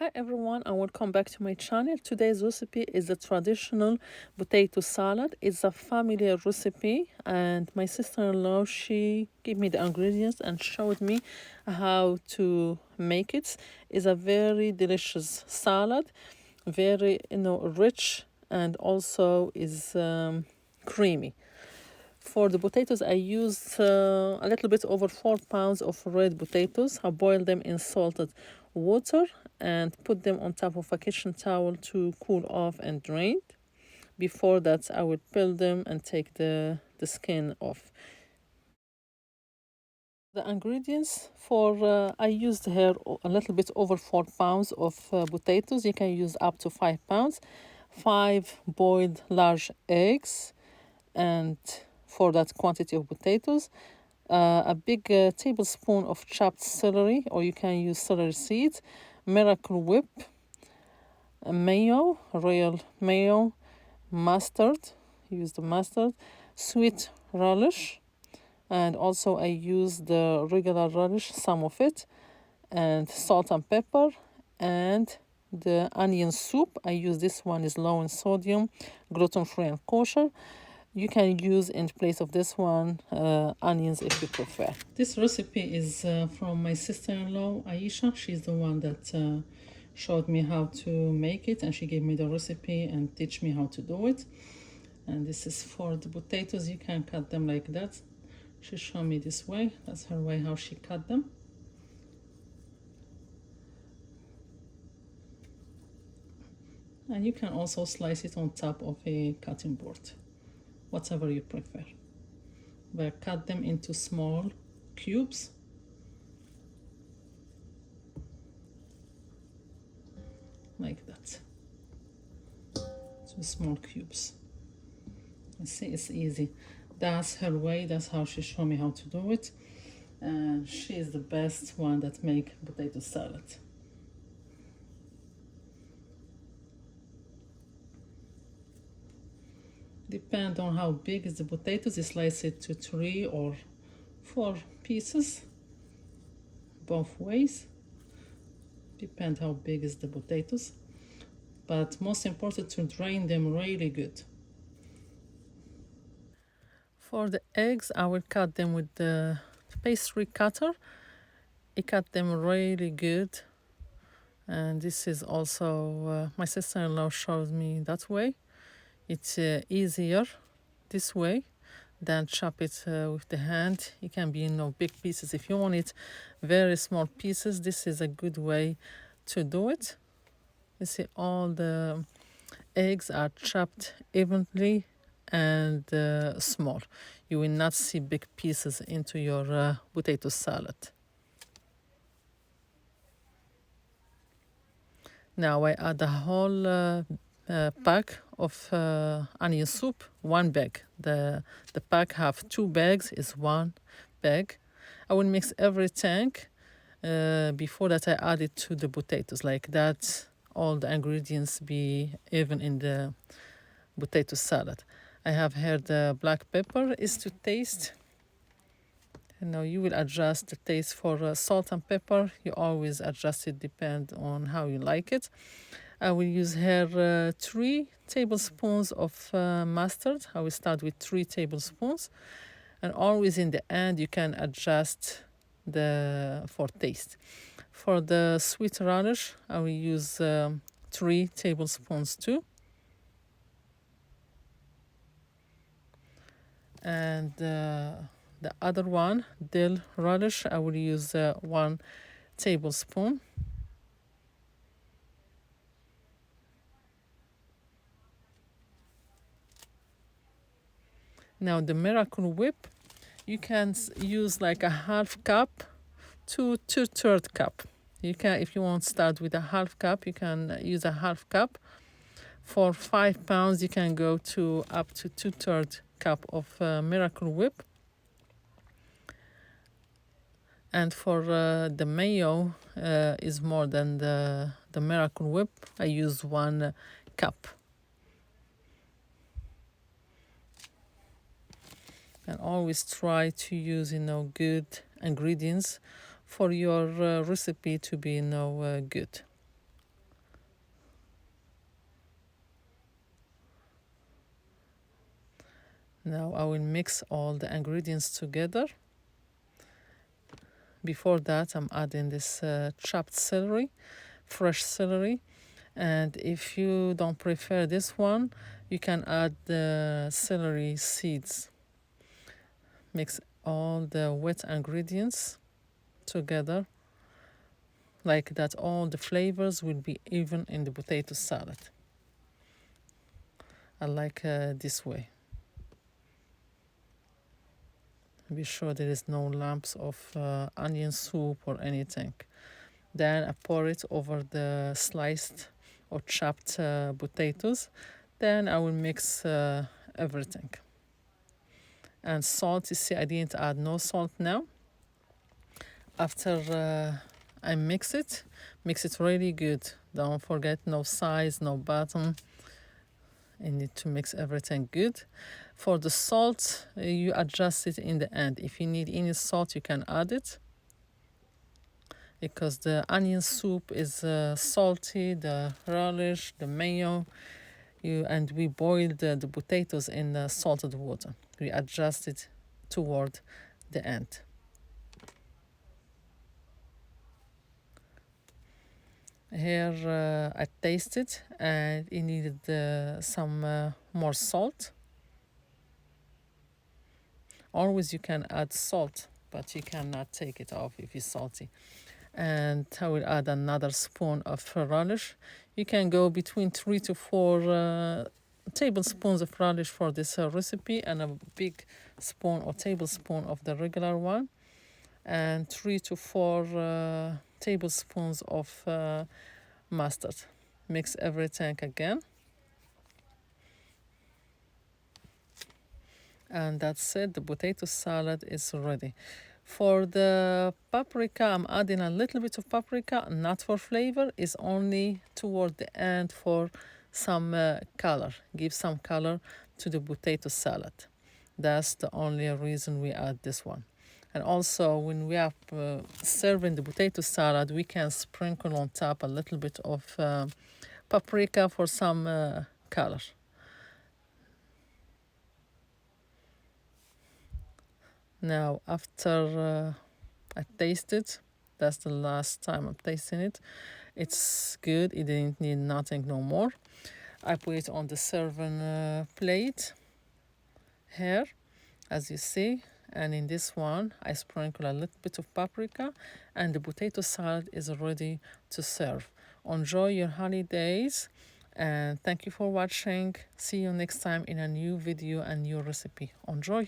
Hi everyone and welcome back to my channel. Today's recipe is a traditional potato salad. It's a family recipe and my sister-in-law, she gave me the ingredients and showed me how to make it. It's a very delicious salad, very rich, and also is creamy. For the potatoes, I used a little bit over 4 pounds of red potatoes. I boiled them in salted water and put them on top of a kitchen towel to cool off and drain. Before that, I would peel them and take the skin off. The ingredients for I used here a little bit over 4 pounds of potatoes. You can use up to 5 pounds. 5 boiled large eggs, and for that quantity of potatoes, a big tablespoon of chopped celery, or you can use celery seeds, miracle whip, mayo, royal mayo, mustard, use the mustard, sweet relish, and also I use the regular relish, some of it, and salt and pepper, and the onion soup. I use this one is low in sodium, gluten-free and kosher. You can use in place of this one onions if you prefer. This recipe is from my sister-in-law Aisha. She's the one that showed me how to make it, and she gave me the recipe and teach me how to do it. And this is for the potatoes. You can cut them like that. She showed me this way. That's her way how she cut them. And you can also slice it on top of a cutting board, whatever you prefer. But cut them into small cubes. Like that. 2 small cubes. You see, it's easy. That's her way. That's how she showed me how to do it. And she is the best one that make potato salad. Depend on how big is the potatoes. You slice it to 3 or 4 pieces, both ways. Depend how big is the potatoes. But most important to drain them really good. For the eggs, I will cut them with the pastry cutter. I cut them really good. And this is also, my sister-in-law showed me that way. It's easier this way than chop it with the hand. It can be big pieces. If you want it very small pieces, this is a good way to do it. You see, all the eggs are chopped evenly and small. You will not see big pieces into your potato salad. Now I add a whole pack of onion soup, 1 bag. The pack have 2 bags, is 1 bag. I will mix everything before that I add it to the potatoes, like that all the ingredients be even in the potato salad. I have here the black pepper is to taste. And now you will adjust the taste for salt and pepper. You always adjust it, depend on how you like it. I will use here 3 tablespoons of mustard. I will start with 3 tablespoons. And always in the end, you can adjust for taste. For the sweet relish, I will use 3 tablespoons too. And the other one, dill relish, I will use 1 tablespoon. Now the miracle whip, you can use like a half cup to 2/3 cup. You can, if you want to start with a half cup, you can use a half cup. For 5 pounds, you can go to up to 2/3 cup of miracle whip. And for the mayo is more than the miracle whip. I use 1 cup. And always try to use good ingredients for your recipe to be good. Now I will mix all the ingredients together. Before that, I'm adding this chopped celery, fresh celery. And if you don't prefer this one, you can add the celery seeds. Mix all the wet ingredients together like that. All the flavors will be even in the potato salad. I like this way. Be sure there is no lumps of onion soup or anything. Then I pour it over the sliced or chopped potatoes. Then I will mix everything. And salt, you see I didn't add no salt now. After I mix it really good. Don't forget no sides, no bottom. You need to mix everything good. For the salt, you adjust it in the end. If you need any salt, you can add it, because the onion soup is salty, the relish, the mayo, and we boil the potatoes in salted water. We adjust it toward the end. Here I tasted and it needed some more salt. Always you can add salt, but you cannot take it off if it's salty. And I will add another spoon of relish. You can go between 3 to 4 tablespoons of relish for this recipe, and a big spoon or tablespoon of the regular one, and 3 to 4 tablespoons of mustard. Mix everything again. And that's it, the potato salad is ready. For the paprika, I'm adding a little bit of paprika, not for flavor, it's only toward the end for some color. Give some color to the potato salad. That's the only reason we add this one. And also, when we are serving the potato salad, we can sprinkle on top a little bit of paprika for some color. Now, after I tasted, that's the last time I'm tasting it. It's good. It didn't need nothing no more. I put it on the serving plate here, as you see. And in this one, I sprinkle a little bit of paprika, and the potato salad is ready to serve. Enjoy your holidays, and thank you for watching. See you next time in a new video and new recipe. Enjoy.